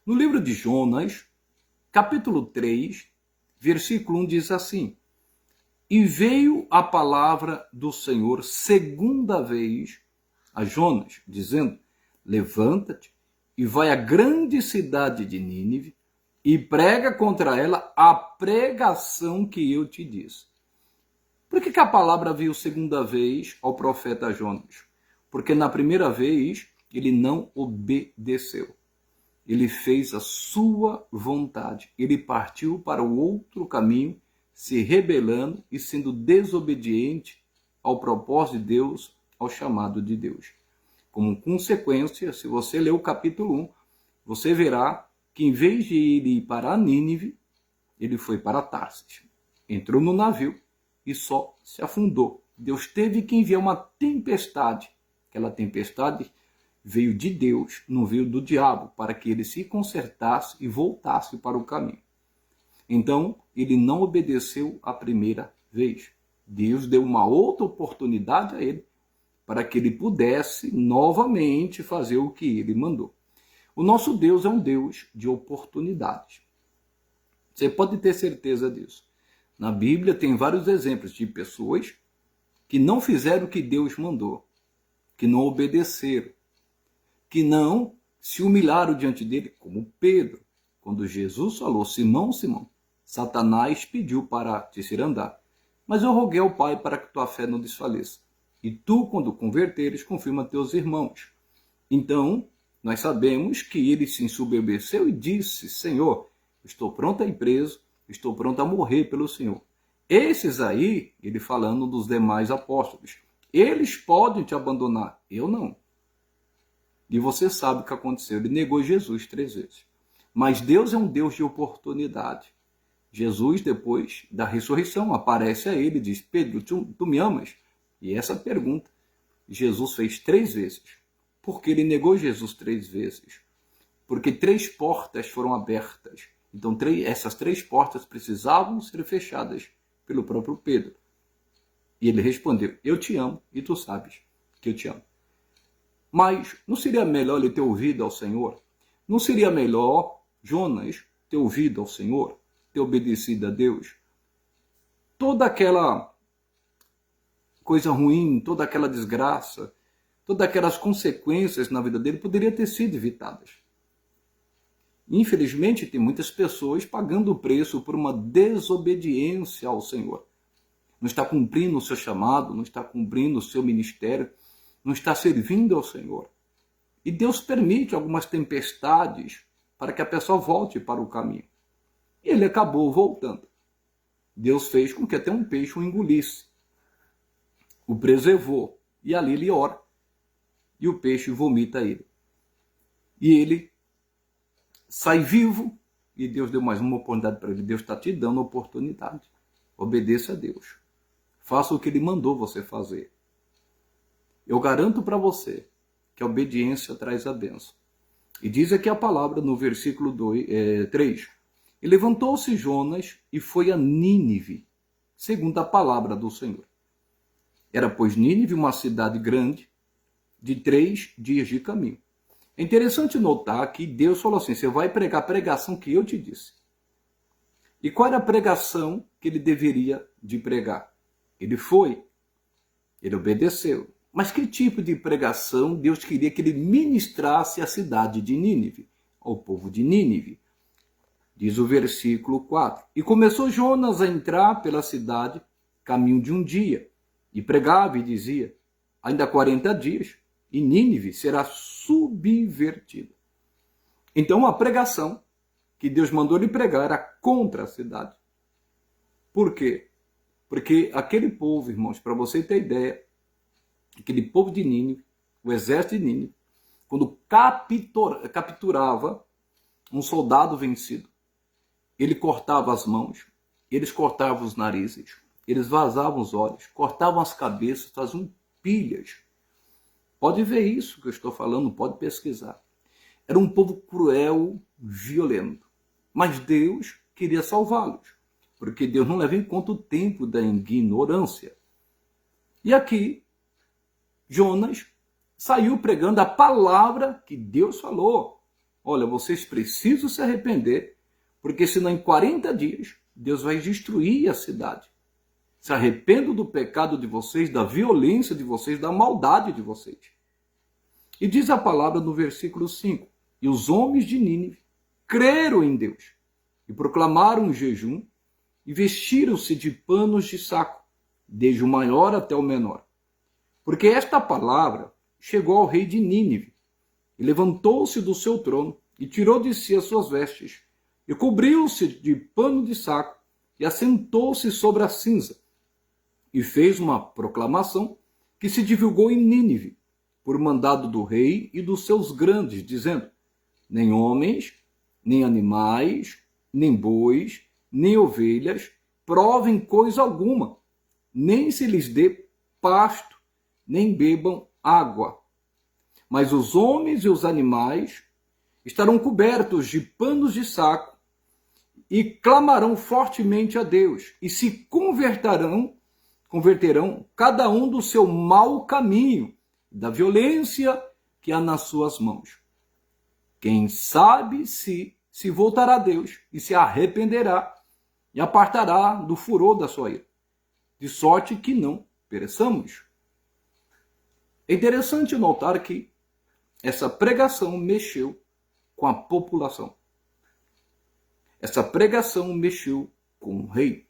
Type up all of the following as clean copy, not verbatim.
No livro de Jonas, capítulo 3, versículo 1 diz assim: E veio a palavra do Senhor segunda vez a Jonas, dizendo: Levanta-te e vai à grande cidade de Nínive e prega contra ela a pregação que eu te disse. Por que a palavra veio segunda vez ao profeta Jonas? Porque na primeira vez ele não obedeceu. Ele fez a sua vontade. Ele partiu para o outro caminho, se rebelando e sendo desobediente ao propósito de Deus, ao chamado de Deus. Como consequência, se você ler o capítulo 1, você verá que em vez de ele ir para Nínive, ele foi para Tarsis. Entrou no navio e só se afundou. Deus teve que enviar uma tempestade. Aquela tempestade veio de Deus, não veio do diabo, para que ele se consertasse e voltasse para o caminho. Então, ele não obedeceu a primeira vez. Deus deu uma outra oportunidade a ele, para que ele pudesse novamente fazer o que ele mandou. O nosso Deus é um Deus de oportunidades. Você pode ter certeza disso. Na Bíblia tem vários exemplos de pessoas que não fizeram o que Deus mandou, que não obedeceram, que não se humilharam diante dele, como Pedro. Quando Jesus falou: Simão, Simão, Satanás pediu para te cirandar, mas eu roguei ao Pai para que tua fé não desfaleça. E tu, quando converteres, confirma teus irmãos. Então, nós sabemos que ele se ensoberbeceu e disse: Senhor, estou pronto a ir preso, estou pronto a morrer pelo Senhor. Esses aí, ele falando dos demais apóstolos, eles podem te abandonar, eu não. E você sabe o que aconteceu, ele negou Jesus 3 vezes. Mas Deus é um Deus de oportunidade. Jesus, depois da ressurreição, aparece a ele e diz: Pedro, tu me amas? E essa pergunta Jesus fez 3 vezes. Por que ele negou Jesus 3 vezes? Porque 3 portas foram abertas. Então essas 3 portas precisavam ser fechadas pelo próprio Pedro. E ele respondeu: eu te amo e tu sabes que eu te amo. Mas não seria melhor ele ter ouvido ao Senhor? Não seria melhor Jonas ter ouvido ao Senhor? Ter obedecido a Deus? Toda aquela coisa ruim, toda aquela desgraça, todas aquelas consequências na vida dele poderia ter sido evitadas. Infelizmente, tem muitas pessoas pagando o preço por uma desobediência ao Senhor. Não está cumprindo o seu chamado, não está cumprindo o seu ministério, não está servindo ao Senhor. E Deus permite algumas tempestades para que a pessoa volte para o caminho. E ele acabou voltando. Deus fez com que até um peixe o engolisse. O preservou. E ali ele ora. E o peixe vomita ele. E ele sai vivo. E Deus deu mais uma oportunidade para ele. Deus está te dando oportunidade. Obedeça a Deus. Faça o que ele mandou você fazer. Eu garanto para você que a obediência traz a bênção. E diz aqui a palavra no versículo 3. E levantou-se Jonas e foi a Nínive, segundo a palavra do Senhor. Era, pois, Nínive uma cidade grande, de 3 dias de caminho. É interessante notar que Deus falou assim: você vai pregar a pregação que eu te disse. E qual era a pregação que ele deveria de pregar? Ele foi, ele obedeceu. Mas que tipo de pregação Deus queria que ele ministrasse à cidade de Nínive, ao povo de Nínive? Diz o versículo 4. E começou Jonas a entrar pela cidade, caminho de um dia, e pregava e dizia: ainda 40 dias, e Nínive será subvertida. Então a pregação que Deus mandou ele pregar era contra a cidade. Por quê? Porque aquele povo, irmãos, para você ter ideia, aquele povo de Nínive, o exército de Nínive, quando capturava um soldado vencido, ele cortava as mãos, eles cortavam os narizes, eles vazavam os olhos, cortavam as cabeças, faziam pilhas. Pode ver isso que eu estou falando, pode pesquisar. Era um povo cruel, violento. Mas Deus queria salvá-los, porque Deus não leva em conta o tempo da ignorância. E aqui, Jonas saiu pregando a palavra que Deus falou. olha, vocês precisam se arrepender, porque senão em 40 dias Deus vai destruir a cidade. Se arrependam do pecado de vocês, da violência de vocês, da maldade de vocês. E diz a palavra no versículo 5, e os homens de Nínive creram em Deus e proclamaram um jejum e vestiram-se de panos de saco, desde o maior até o menor. Porque esta palavra chegou ao rei de Nínive, e levantou-se do seu trono, e tirou de si as suas vestes, e cobriu-se de pano de saco, e assentou-se sobre a cinza, e fez uma proclamação que se divulgou em Nínive, por mandado do rei e dos seus grandes, dizendo: nem homens, nem animais, nem bois, nem ovelhas, provem coisa alguma, nem se lhes dê pasto, nem bebam água. Mas os homens e os animais estarão cobertos de panos de saco e clamarão fortemente a Deus e se converterão cada um do seu mau caminho, da violência que há nas suas mãos. Quem sabe se voltará a Deus e se arrependerá e apartará do furor da sua ira, de sorte que não pereçamos. É interessante notar que essa pregação mexeu com a população. Essa pregação mexeu com o rei.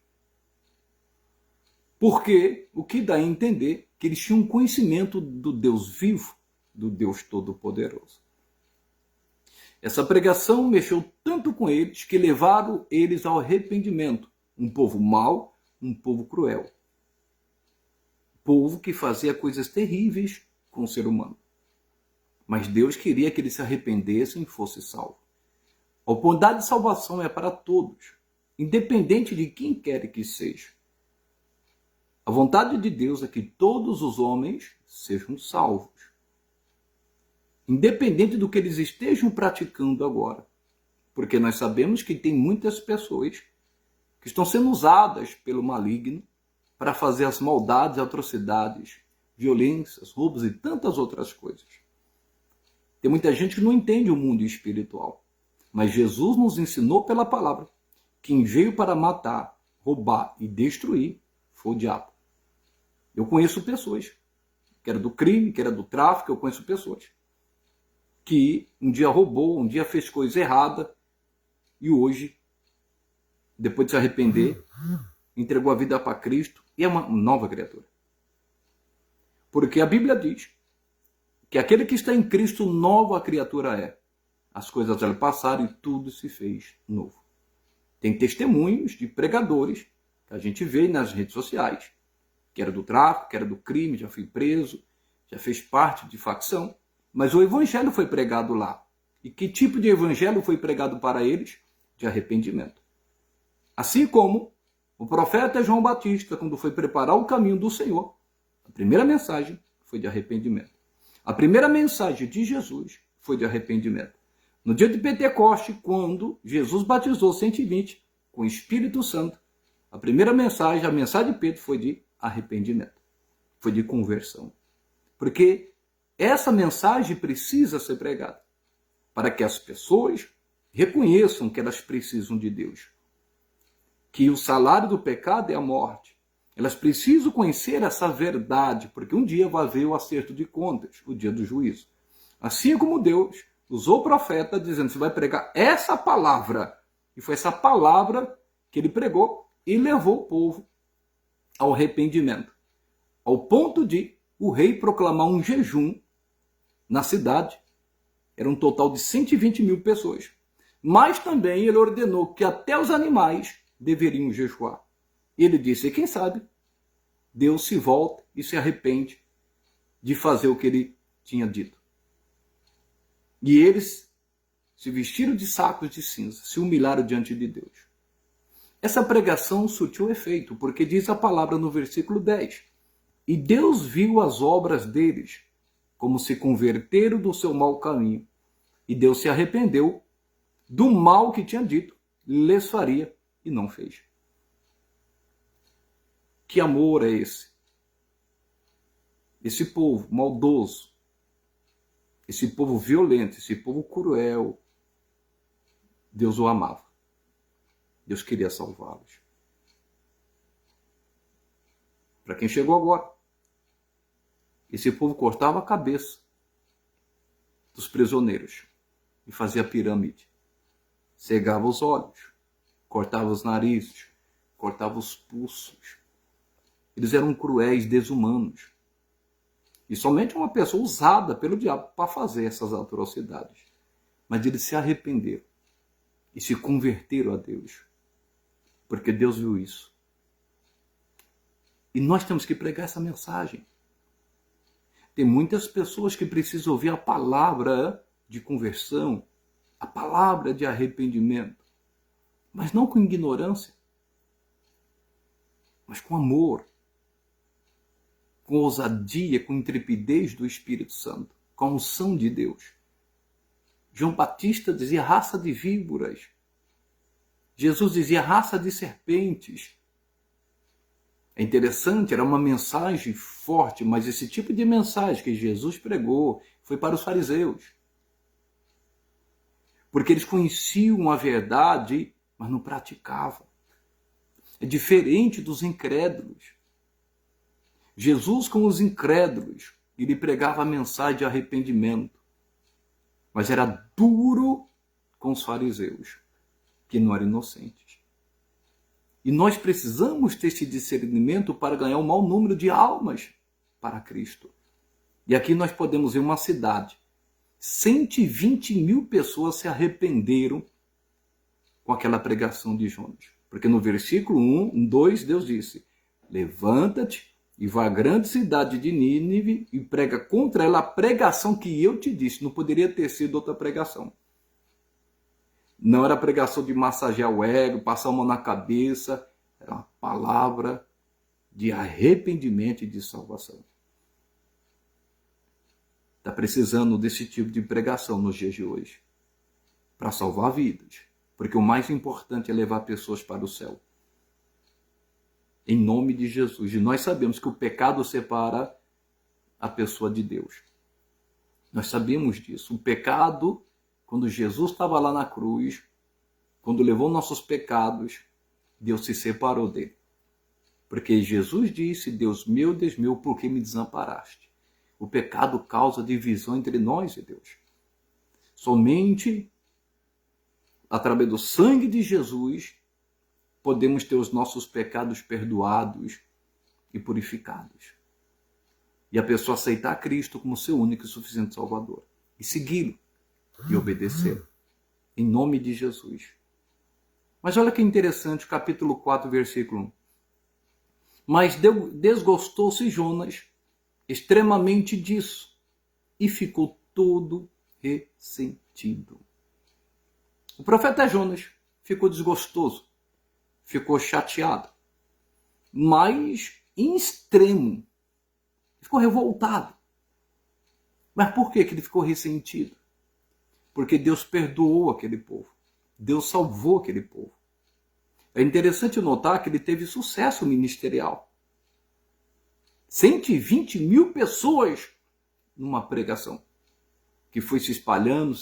Porque o que dá a entender que eles tinham conhecimento do Deus vivo, do Deus Todo-Poderoso. Essa pregação mexeu tanto com eles que levaram eles ao arrependimento. Um povo mau, um povo cruel. Povo que fazia coisas terríveis com o ser humano. Mas Deus queria que eles se arrependessem e fossem salvos. A oportunidade de salvação é para todos, independente de quem quer que seja. A vontade de Deus é que todos os homens sejam salvos, independente do que eles estejam praticando agora. Porque nós sabemos que tem muitas pessoas que estão sendo usadas pelo maligno para fazer as maldades, atrocidades, violências, roubos e tantas outras coisas. Tem muita gente que não entende o mundo espiritual. Mas Jesus nos ensinou pela palavra. Quem veio para matar, roubar e destruir foi o diabo. Eu conheço pessoas, que era do crime, que era do tráfico, eu conheço pessoas que um dia roubou, um dia fez coisa errada e hoje, depois de se arrepender, entregou a vida para Cristo e é uma nova criatura. Porque a Bíblia diz que aquele que está em Cristo, nova criatura é. As coisas já passaram e tudo se fez novo. Tem testemunhos de pregadores que a gente vê nas redes sociais, que era do tráfico, que era do crime, já foi preso, já fez parte de facção, mas o evangelho foi pregado lá. E que tipo de evangelho foi pregado para eles? De arrependimento. Assim como o profeta João Batista, quando foi preparar o caminho do Senhor, a primeira mensagem foi de arrependimento. A primeira mensagem de Jesus foi de arrependimento. No dia de Pentecoste, quando Jesus batizou 120 com o Espírito Santo, a primeira mensagem, a mensagem de Pedro foi de arrependimento, foi de conversão. Porque essa mensagem precisa ser pregada para que as pessoas reconheçam que elas precisam de Deus. Que o salário do pecado é a morte. Elas precisam conhecer essa verdade, porque um dia vai haver o acerto de contas, o dia do juízo. Assim como Deus usou o profeta dizendo, você vai pregar essa palavra. E foi essa palavra que ele pregou e levou o povo ao arrependimento. Ao ponto de o rei proclamar um jejum na cidade. Era um total de 120 mil pessoas. Mas também ele ordenou que até os animais deveriam jejuar. Ele disse, quem sabe, Deus se volta e se arrepende de fazer o que ele tinha dito. E eles se vestiram de sacos de cinza, se humilharam diante de Deus. Essa pregação surtiu efeito, porque diz a palavra no versículo 10. E Deus viu as obras deles, como se converteram do seu mau caminho. E Deus se arrependeu do mal que tinha dito, lhes faria e não fez. Que amor é esse? Esse povo maldoso, esse povo violento, esse povo cruel, Deus o amava. Deus queria salvá-los. Para quem chegou agora, esse povo cortava a cabeça dos prisioneiros e fazia pirâmide. Cegava os olhos, cortava os narizes, cortava os pulsos. Eles eram cruéis, desumanos. E somente uma pessoa usada pelo diabo para fazer essas atrocidades. Mas eles se arrependeram e se converteram a Deus. Porque Deus viu isso. E nós temos que pregar essa mensagem. Tem muitas pessoas que precisam ouvir a palavra de conversão, a palavra de arrependimento, mas não com ignorância, mas com amor, com ousadia, com intrepidez do Espírito Santo, com a unção de Deus. João Batista dizia raça de víboras. Jesus dizia raça de serpentes. É interessante, era uma mensagem forte, mas esse tipo de mensagem que Jesus pregou foi para os fariseus. Porque eles conheciam a verdade, mas não praticavam. É diferente dos incrédulos. Jesus, com os incrédulos, ele pregava a mensagem de arrependimento, mas era duro com os fariseus, que não eram inocentes. E nós precisamos ter esse discernimento para ganhar um maior número de almas para Cristo. E aqui nós podemos ver uma cidade. 120.000 pessoas se arrependeram com aquela pregação de Jonas. Porque no versículo 2, Deus disse: levanta-te e vá à grande cidade de Nínive e prega contra ela a pregação que eu te disse. Não poderia ter sido outra pregação. Não era pregação de massagear o ego, passar a mão na cabeça. Era uma palavra de arrependimento e de salvação. Está precisando desse tipo de pregação nos dias de hoje. Para salvar vidas. Porque o mais importante é levar pessoas para o céu. Em nome de Jesus. E nós sabemos que o pecado separa a pessoa de Deus. Nós sabemos disso. O pecado, quando Jesus estava lá na cruz, quando levou nossos pecados, Deus se separou dele. Porque Jesus disse: Deus, Deus meu, por que me desamparaste? O pecado causa divisão entre nós e Deus. Somente através do sangue de Jesus podemos ter os nossos pecados perdoados e purificados. E a pessoa aceitar Cristo como seu único e suficiente Salvador. E segui-lo e obedecer. Em nome de Jesus. Mas olha que interessante o capítulo 4, versículo 1. Mas desgostou-se Jonas extremamente disso e ficou todo ressentido. O profeta Jonas ficou desgostoso, ficou chateado, mas em extremo, ficou revoltado. Mas por que ele ficou ressentido? Porque Deus perdoou aquele povo, Deus salvou aquele povo. É interessante notar que ele teve sucesso ministerial. 120.000 pessoas numa pregação, que foi se espalhando,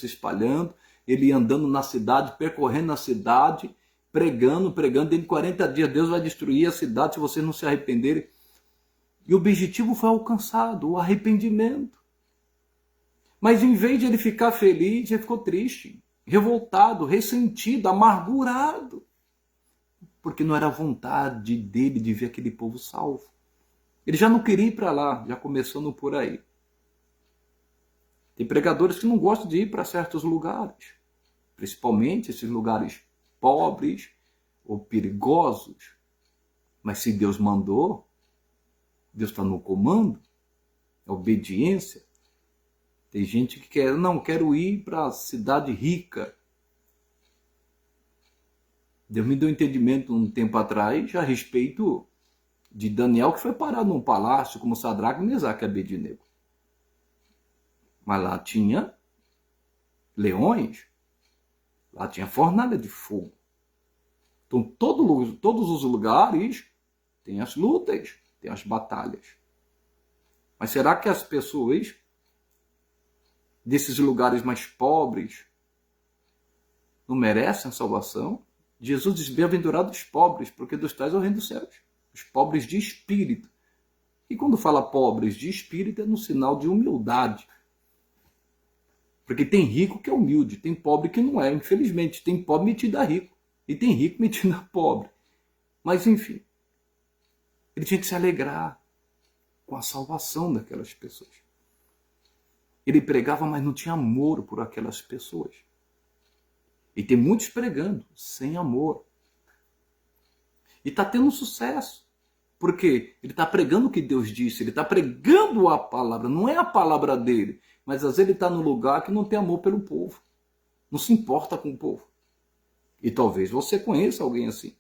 ele andando na cidade, percorrendo a cidade, pregando, dentro de 40 dias Deus vai destruir a cidade se vocês não se arrependerem. E o objetivo foi alcançado, o arrependimento. Mas em vez de ele ficar feliz, ele ficou triste, revoltado, ressentido, amargurado, porque não era a vontade dele de ver aquele povo salvo. Ele já não queria ir para lá, já começando por aí. Tem pregadores que não gostam de ir para certos lugares, principalmente esses lugares pobres ou perigosos. Mas se Deus mandou, Deus está no comando, é obediência. Tem gente que quero ir para a cidade rica. Deus me deu um entendimento um tempo atrás a respeito de Daniel, que foi parar num palácio como Sadraque, Mesaque e Abednego. Mas lá tinha leões, lá tinha fornalha de fogo. Então todos os lugares têm as lutas, têm as batalhas. Mas será que as pessoas desses lugares mais pobres não merecem a salvação. Jesus diz, bem-aventurados os pobres, porque dos tais é o reino dos céus. Os pobres de espírito. E quando fala pobres de espírito, é no sinal de humildade. Porque tem rico que é humilde, tem pobre que não é, infelizmente. Tem pobre metido a rico, e tem rico metido a pobre. Mas, enfim, ele tinha que se alegrar com a salvação daquelas pessoas. Ele pregava, mas não tinha amor por aquelas pessoas. E tem muitos pregando sem amor. E está tendo sucesso. Porque ele está pregando o que Deus disse, ele está pregando a palavra, não é a palavra dele, mas às vezes ele está num lugar que não tem amor pelo povo, não se importa com o povo. E talvez você conheça alguém assim.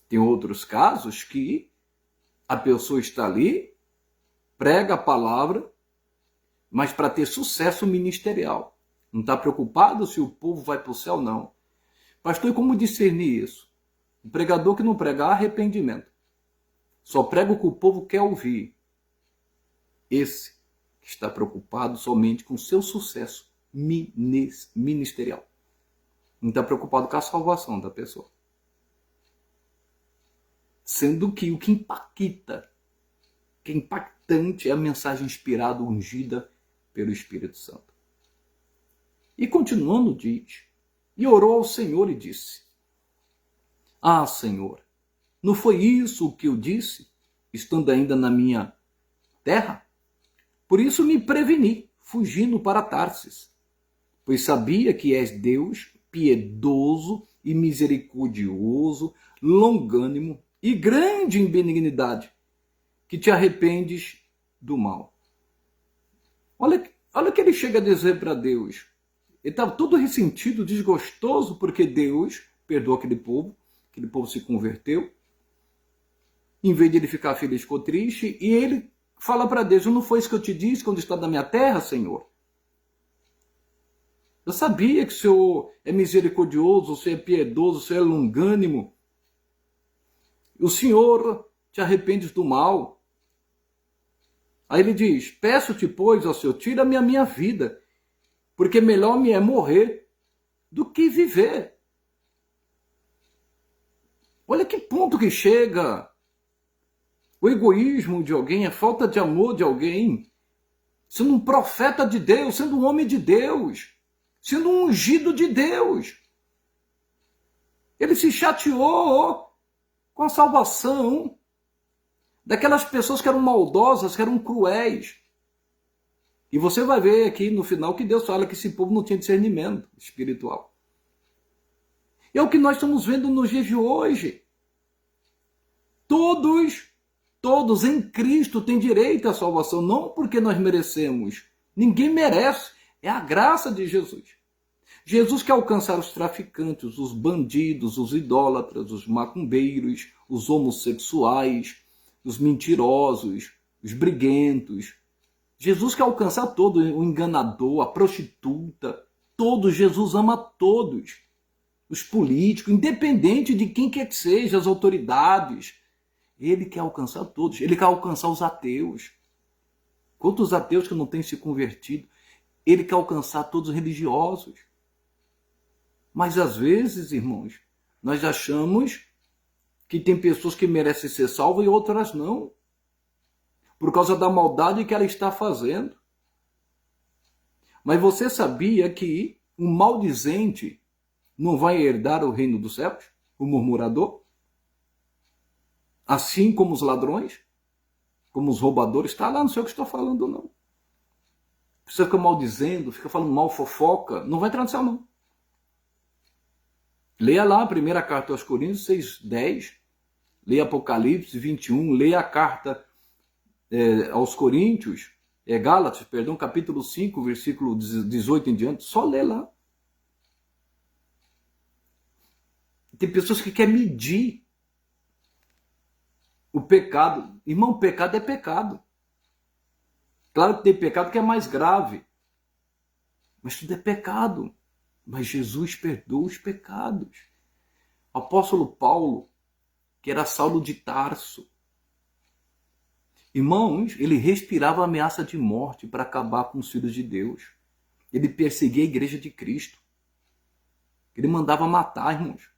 Tem outros casos que a pessoa está ali, prega a palavra, mas para ter sucesso ministerial. Não está preocupado se o povo vai para o céu, não. Pastor, e como discernir isso? O pregador que não prega arrependimento. Só prega o que o povo quer ouvir. Esse que está preocupado somente com o seu sucesso ministerial. Não está preocupado com a salvação da pessoa. Sendo que o que impacta, que é impactante, é a mensagem inspirada, ungida pelo Espírito Santo. E continuando diz, e orou ao Senhor e disse, ah, Senhor, não foi isso o que eu disse, estando ainda na minha terra? Por isso me preveni, fugindo para Tarsis, pois sabia que és Deus piedoso e misericordioso, longânimo e grande em benignidade, que te arrependes do mal. Olha o que ele chega a dizer para Deus. Ele estava todo ressentido, desgostoso, porque Deus perdoou aquele povo se converteu. Em vez de ele ficar feliz, ficou triste. E ele fala para Deus, não foi isso que eu te disse quando estava na minha terra, Senhor? Eu sabia que o Senhor é misericordioso, o Senhor é piedoso, o Senhor é longânimo. O Senhor te arrependes do mal. Aí ele diz, peço-te, pois, ó Senhor, tira-me a minha vida, porque melhor me é morrer do que viver. Olha que ponto que chega o egoísmo de alguém, a falta de amor de alguém, sendo um profeta de Deus, sendo um homem de Deus, sendo um ungido de Deus. Ele se chateou com a salvação daquelas pessoas que eram maldosas, que eram cruéis. E você vai ver aqui no final que Deus fala que esse povo não tinha discernimento espiritual. É o que nós estamos vendo nos dias de hoje. Todos em Cristo têm direito à salvação, não porque nós merecemos. Ninguém merece, é a graça de Jesus. Jesus quer alcançar os traficantes, os bandidos, os idólatras, os macumbeiros, os homossexuais, os mentirosos, os briguentos. Jesus quer alcançar todo, o enganador, a prostituta, todos. Jesus ama todos. Os políticos, independente de quem quer que seja, as autoridades. Ele quer alcançar todos. Ele quer alcançar os ateus. Quantos ateus que não têm se convertido? Ele quer alcançar todos os religiosos. Mas às vezes, irmãos, nós achamos que tem pessoas que merecem ser salvas e outras não. Por causa da maldade que ela está fazendo. Mas você sabia que um maldizente não vai herdar o reino dos céus? O murmurador? Assim como os ladrões? Como os roubadores? Está lá, não sei o que estou falando, não. Você fica maldizendo, fica falando mal, fofoca, não vai entrar no céu, não. Leia lá a primeira carta aos Coríntios 6:10. Leia Apocalipse 21. Leia a carta aos Coríntios, Gálatas, perdão, capítulo 5, versículo 18 em diante. Só lê lá. Tem pessoas que querem medir o pecado. Irmão, pecado é pecado. Claro que tem pecado que é mais grave. Mas tudo é pecado. Mas Jesus perdoa os pecados. O apóstolo Paulo, que era Saulo de Tarso, irmãos, ele respirava a ameaça de morte para acabar com os filhos de Deus. Ele perseguia a igreja de Cristo. Ele mandava matar, irmãos.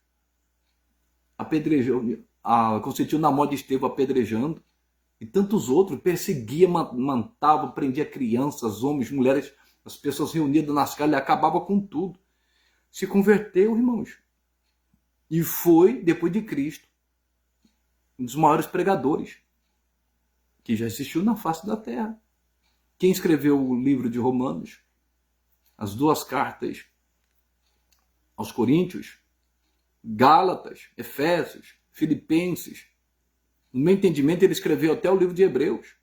Apedrejou, Constantino na morte de Estevão apedrejando. E tantos outros, perseguia, matava, prendia crianças, homens, mulheres, as pessoas reunidas nas casas, ele acabava com tudo. Se converteu, irmãos. E foi, depois de Cristo, um dos maiores pregadores que já existiu na face da terra. Quem escreveu o livro de Romanos, as 2 cartas aos Coríntios, Gálatas, Efésios, Filipenses. No meu entendimento, ele escreveu até o livro de Hebreus.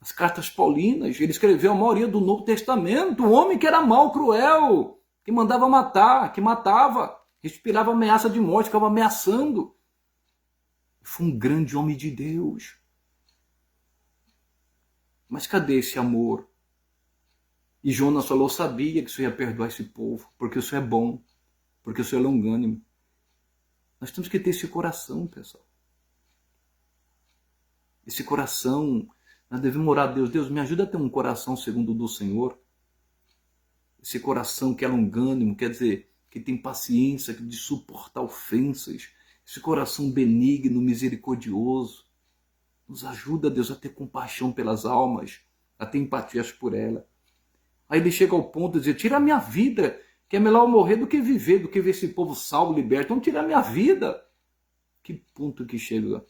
As cartas paulinas, ele escreveu a maioria do Novo Testamento. Um homem que era mau, cruel, que mandava matar, que matava, respirava ameaça de morte, ficava ameaçando. Foi um grande homem de Deus. Mas cadê esse amor? E Jonas falou, sabia que o Senhor ia perdoar esse povo, porque o Senhor é bom, porque o Senhor é longânimo. Nós temos que ter esse coração, pessoal. Esse coração, nós devemos orar a Deus. Deus, me ajuda a ter um coração segundo o do Senhor. Esse coração que é longânimo, quer dizer, que tem paciência de suportar ofensas. Esse coração benigno, misericordioso. Nos ajuda, Deus, a ter compaixão pelas almas, a ter empatias por ela. Aí ele chega ao ponto de dizer, tira a minha vida, que é melhor eu morrer do que viver, do que ver esse povo salvo, liberto. Então tira a minha vida. Que ponto que chega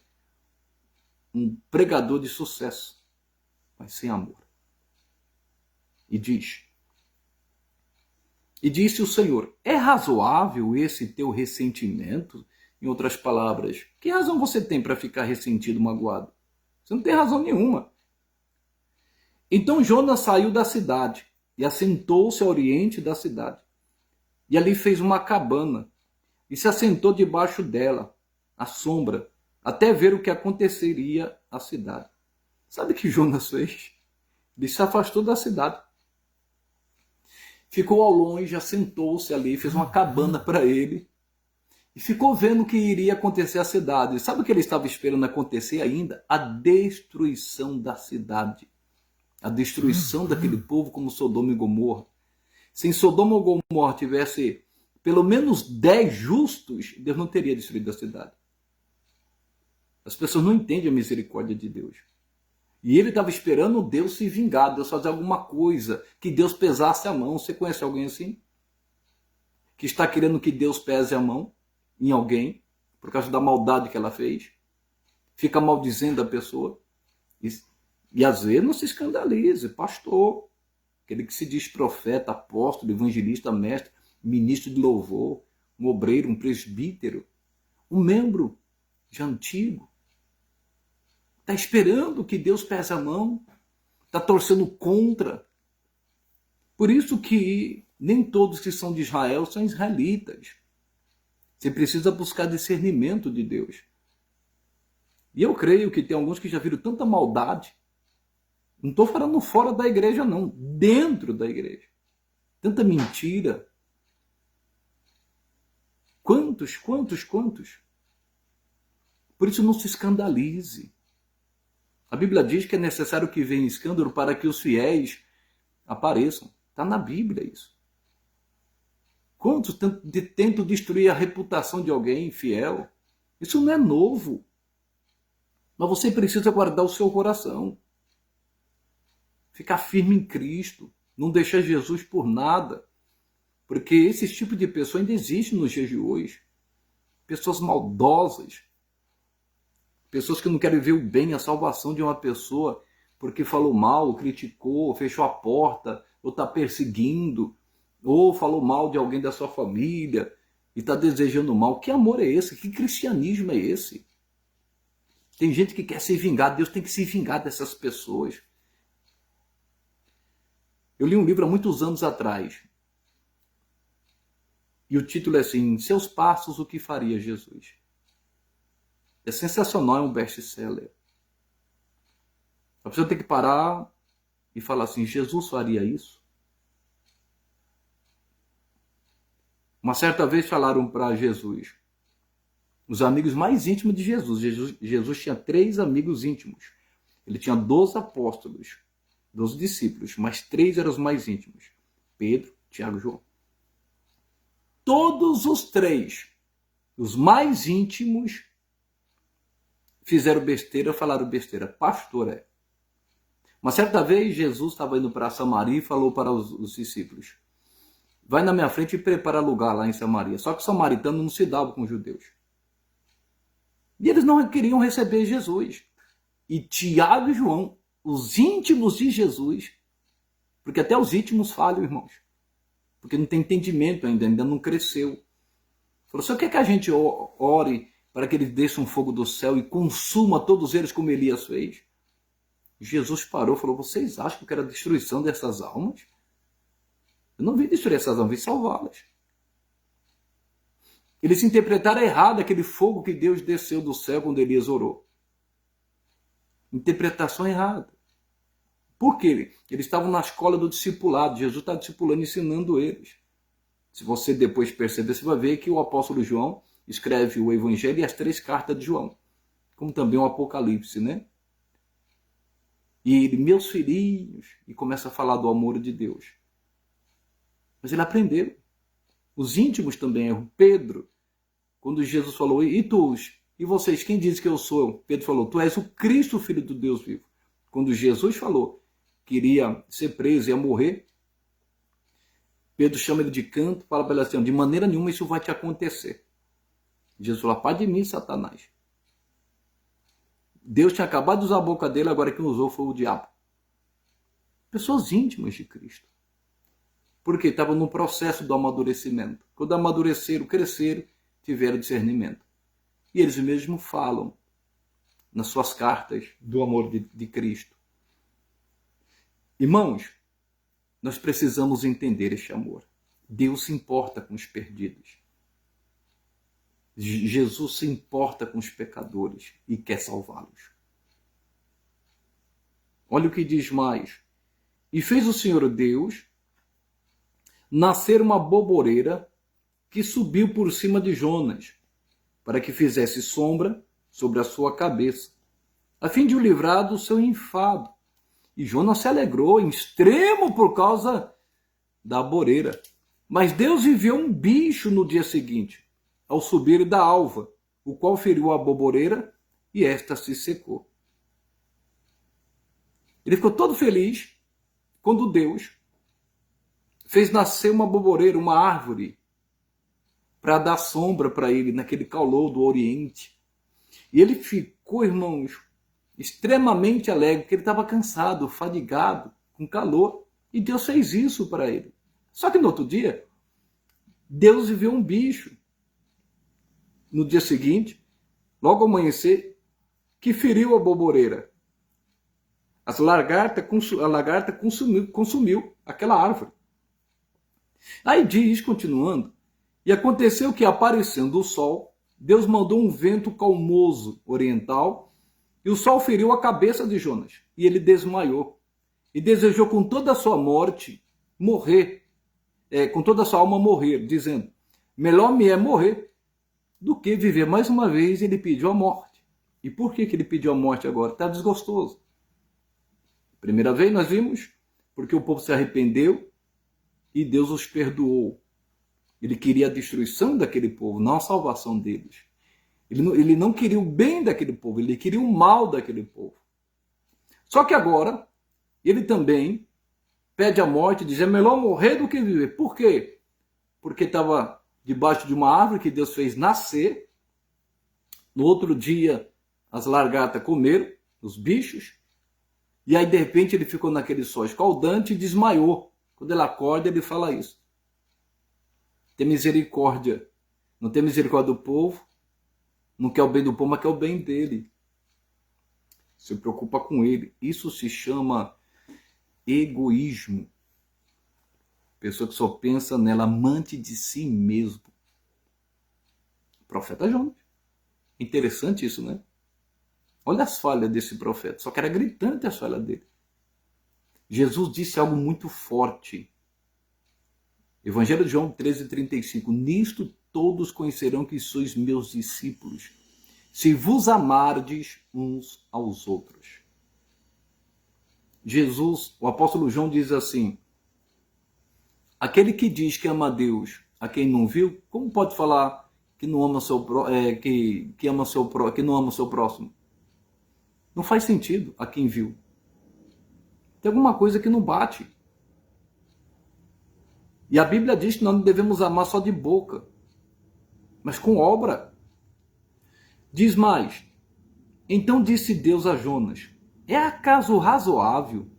um pregador de sucesso, mas sem amor. E disse o Senhor, é razoável esse teu ressentimento? Em outras palavras, que razão você tem para ficar ressentido, magoado? Você não tem razão nenhuma. Então Jonas saiu da cidade e assentou-se ao oriente da cidade. E ali fez uma cabana e se assentou debaixo dela, à sombra, até ver o que aconteceria à cidade. Sabe o que Jonas fez? Ele se afastou da cidade. Ficou ao longe, assentou-se ali, fez uma cabana para ele e ficou vendo o que iria acontecer à cidade. Sabe o que ele estava esperando acontecer ainda? A destruição da cidade. A destruição daquele povo como Sodoma e Gomorra. Se em Sodoma e Gomorra tivesse pelo menos 10 justos, Deus não teria destruído a cidade. As pessoas não entendem a misericórdia de Deus. E ele estava esperando Deus se vingar, Deus fazer alguma coisa, que Deus pesasse a mão. Você conhece alguém assim? Que está querendo que Deus pese a mão em alguém, por causa da maldade que ela fez? Fica maldizendo a pessoa? E às vezes não se escandalize, pastor, aquele que se diz profeta, apóstolo, evangelista, mestre, ministro de louvor, um obreiro, um presbítero, um membro já antigo, está esperando que Deus pese a mão, está torcendo contra. Por isso que nem todos que são de Israel são israelitas. Você precisa buscar discernimento de Deus. E eu creio que tem alguns que já viram tanta maldade. Não estou falando fora da igreja, não. Dentro da igreja. Tanta mentira. Quantos? Por isso não se escandalize. A Bíblia diz que é necessário que venha escândalo para que os fiéis apareçam. Está na Bíblia isso. Quantos tentam destruir a reputação de alguém fiel? Isso não é novo. Mas você precisa guardar o seu coração. Ficar firme em Cristo. Não deixar Jesus por nada. Porque esse tipo de pessoa ainda existe nos dias de hoje. Pessoas maldosas. Pessoas que não querem ver o bem, a salvação de uma pessoa porque falou mal, criticou, fechou a porta, ou está perseguindo, ou falou mal de alguém da sua família e está desejando mal. Que amor é esse? Que cristianismo é esse? Tem gente que quer se vingar. Deus tem que se vingar dessas pessoas. Eu li um livro há muitos anos atrás. E o título é assim, Em Seus Passos, o que faria Jesus? É sensacional, é um best-seller. A pessoa tem que parar e falar assim, Jesus faria isso? Uma certa vez falaram para Jesus, os amigos mais íntimos de Jesus. Jesus tinha 3 amigos íntimos. Ele tinha 12 apóstolos, 12 discípulos, mas 3 eram os mais íntimos. Pedro, Tiago e João. todos os três, os mais íntimos, fizeram besteira, falaram besteira. Pastor é. Uma certa vez, Jesus estava indo para Samaria e falou para os discípulos: vai na minha frente e prepara lugar lá em Samaria. Só que os samaritanos não se davam com os judeus. E eles não queriam receber Jesus. E Tiago e João, os íntimos de Jesus, porque até os íntimos falham, irmãos, porque não tem entendimento ainda não cresceu. Falou: só quer que a gente ore para que eles desçam um fogo do céu e consuma todos eles como Elias fez? Jesus parou e falou: vocês acham que eu quero a destruição dessas almas? Eu não vim destruir essas almas, vim salvá-las. Eles interpretaram errado aquele fogo que Deus desceu do céu quando Elias orou. Interpretação errada. Por quê? Eles estavam na escola do discipulado. Jesus está discipulando, ensinando eles. Se você depois perceber, você vai ver que o apóstolo João escreve o Evangelho e as 3 cartas de João, como também o Apocalipse, né? E ele, meus filhinhos, e começa a falar do amor de Deus. Mas ele aprendeu. Os íntimos também erram. Pedro, quando Jesus falou: e tu? E vocês, quem diz que eu sou? Pedro falou: tu és o Cristo, filho do Deus vivo. Quando Jesus falou que iria ser preso e ia morrer, Pedro chama ele de canto, fala para ele assim: de maneira nenhuma isso vai te acontecer. Jesus falou: pá de mim, Satanás. Deus tinha acabado de usar a boca dele, agora quem usou foi o diabo. Pessoas íntimas de Cristo. Porque estavam no processo do amadurecimento. Quando amadureceram, cresceram, tiveram discernimento. E eles mesmos falam nas suas cartas do amor de Cristo. Irmãos, nós precisamos entender este amor. Deus se importa com os perdidos. Jesus se importa com os pecadores e quer salvá-los. Olha o que diz mais. E fez o Senhor Deus nascer uma boboreira que subiu por cima de Jonas, para que fizesse sombra sobre a sua cabeça, a fim de o livrar do seu enfado. E Jonas se alegrou em extremo por causa da boreira. Mas Deus enviou um bicho no dia seguinte, ao subir da alva, o qual feriu a boboreira e esta se secou. Ele ficou todo feliz quando Deus fez nascer uma boboreira, uma árvore, para dar sombra para ele naquele calor do Oriente. E ele ficou, irmãos, extremamente alegre, porque ele estava cansado, fadigado, com calor, e Deus fez isso para ele. Só que no outro dia, Deus enviou um bicho. No dia seguinte, logo ao amanhecer, que feriu a boboreira. A lagarta consumiu aquela árvore. Aí diz, continuando, e aconteceu que, aparecendo o sol, Deus mandou um vento calmoso oriental, e o sol feriu a cabeça de Jonas, e ele desmaiou, e desejou com toda a sua morte morrer, com toda a sua alma morrer, dizendo: melhor me é morrer do que viver. Mais uma vez ele pediu a morte. E por que ele pediu a morte agora? Está desgostoso. Primeira vez nós vimos, porque o povo se arrependeu e Deus os perdoou. Ele queria a destruição daquele povo, não a salvação deles. Ele não queria o bem daquele povo, ele queria o mal daquele povo. Só que agora, ele também pede a morte, diz: é melhor morrer do que viver. Por quê? Porque estava debaixo de uma árvore que Deus fez nascer. No outro dia, as lagartas comeram, os bichos. E aí, de repente, ele ficou naquele sol escaldante e desmaiou. Quando ele acorda, ele fala isso: tem misericórdia. Não tem misericórdia do povo. Não quer o bem do povo, mas quer o bem dele. Se preocupa com ele. Isso se chama egoísmo. Pessoa que só pensa nela, amante de si mesmo. Profeta Jonas. Interessante isso, né? Olha as falhas desse profeta. Só que era gritante as falhas dele. Jesus disse algo muito forte. Evangelho de João 13:35. Nisto todos conhecerão que sois meus discípulos, se vos amardes uns aos outros. Jesus, o apóstolo João diz assim: aquele que diz que ama a Deus a quem não viu, como pode falar que não ama seu que ama seu que não ama o seu próximo? Não faz sentido a quem viu. Tem alguma coisa que não bate. E a Bíblia diz que nós não devemos amar só de boca, mas com obra. Diz mais: então disse Deus a Jonas: é acaso razoável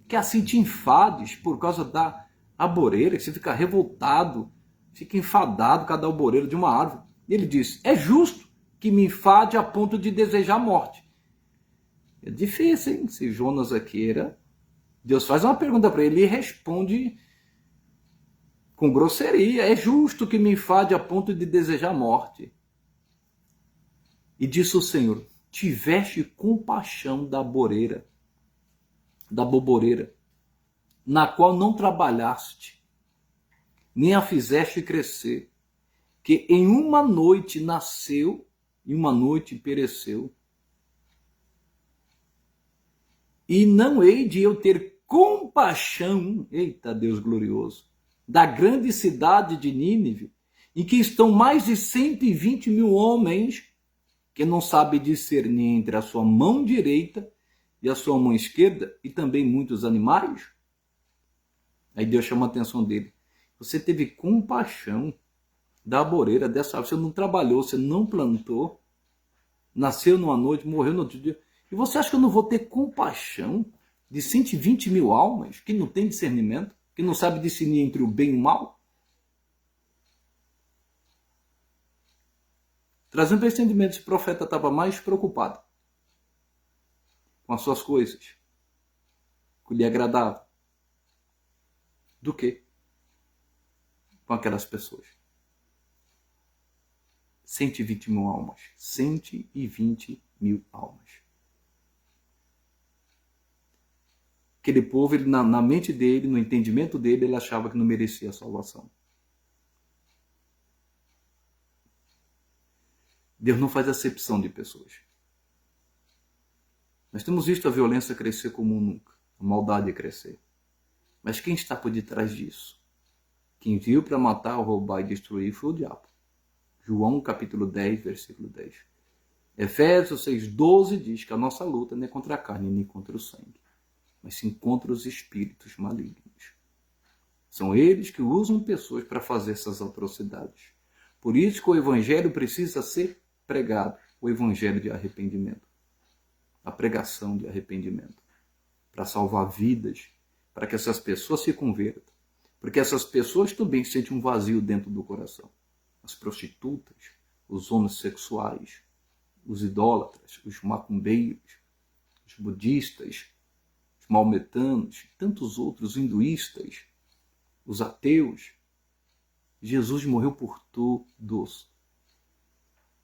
que assim te enfades por causa da arvoreira, que você fica revoltado, fica enfadado com cada arvoreira de uma árvore? E ele diz: é justo que me enfade a ponto de desejar a morte. É difícil, hein? Se Jonas aqui era... Deus faz uma pergunta para ele e responde com grosseria. É justo que me enfade a ponto de desejar a morte. E disse o Senhor: tiveste compaixão da boreira, da boboreira, na qual não trabalhaste, nem a fizeste crescer, que em uma noite nasceu e uma noite pereceu. E não hei de eu ter compaixão, eita Deus glorioso, da grande cidade de Nínive, em que estão mais de 120 mil homens que não sabem discernir entre a sua mão direita e a sua mão esquerda, e também muitos animais? Aí Deus chama a atenção dele. Você teve compaixão da arvoreira dessa árvore. Você não trabalhou, você não plantou, nasceu numa noite, morreu no outro dia. E você acha que eu não vou ter compaixão de 120 mil almas que não tem discernimento, que não sabe discernir entre o bem e o mal? Trazendo para esse entendimento, esse profeta estava mais preocupado com as suas coisas, com o lhe agradava, do que com aquelas pessoas. 120 mil almas. 120 mil almas. Aquele povo, ele, na mente dele, no entendimento dele, ele achava que não merecia a salvação. Deus não faz acepção de pessoas. Nós temos visto a violência crescer como nunca, a maldade crescer. Mas quem está por detrás disso? Quem viu para matar, roubar e destruir foi o diabo. João capítulo 10, versículo 10. Efésios 6,12 diz que a nossa luta não é contra a carne nem contra o sangue, mas sim contra os espíritos malignos. São eles que usam pessoas para fazer essas atrocidades. Por isso que o evangelho precisa ser pregado, o evangelho de arrependimento. A pregação de arrependimento. Para salvar vidas, para que essas pessoas se convertam. Porque essas pessoas também sentem um vazio dentro do coração. As prostitutas, os homossexuais, os idólatras, os macumbeiros, os budistas, os maometanos, tantos outros, os hinduístas, os ateus. Jesus morreu por todos.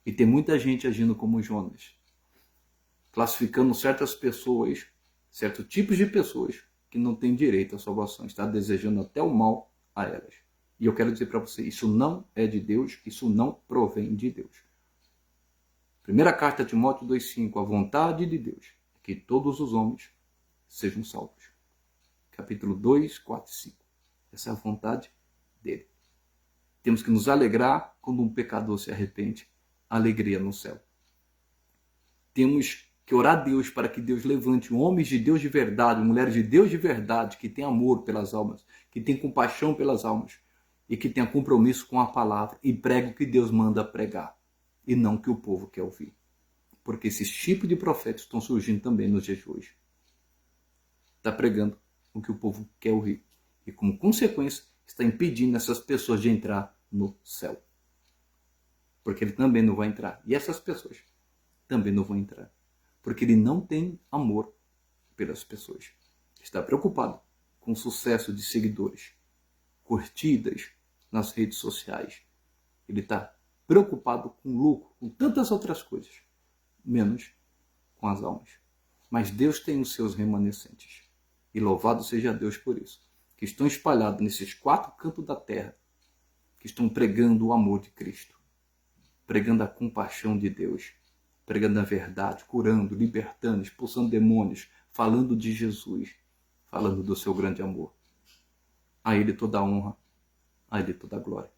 E tem muita gente agindo como Jonas, classificando certas pessoas, certos tipos de pessoas que não têm direito à salvação, está desejando até o mal a elas. E eu quero dizer para você, isso não é de Deus, isso não provém de Deus. Primeira carta a Timóteo 2,5, a vontade de Deus é que todos os homens sejam salvos. Capítulo 2, 4 e 5. Essa é a vontade dele. Temos que nos alegrar quando um pecador se arrepende. Alegria no céu. Temos que orar a Deus para que Deus levante homens de Deus de verdade, mulheres de Deus de verdade, que têm amor pelas almas, que têm compaixão pelas almas e que tenham compromisso com a palavra e pregue o que Deus manda pregar e não o que o povo quer ouvir. Porque esses tipos de profetas estão surgindo também nos dias de hoje. Está pregando o que o povo quer ouvir e, como consequência, está impedindo essas pessoas de entrar no céu. Porque ele também não vai entrar. E essas pessoas também não vão entrar. Porque ele não tem amor pelas pessoas. Está preocupado com o sucesso de seguidores, curtidas nas redes sociais. Ele está preocupado com lucro, com tantas outras coisas, menos com as almas. Mas Deus tem os seus remanescentes. E louvado seja Deus por isso. Que estão espalhados nesses 4 cantos da terra, que estão pregando o amor de Cristo, pregando a compaixão de Deus, pregando a verdade, curando, libertando, expulsando demônios, falando de Jesus, falando do seu grande amor. A Ele toda a honra, a Ele toda a glória.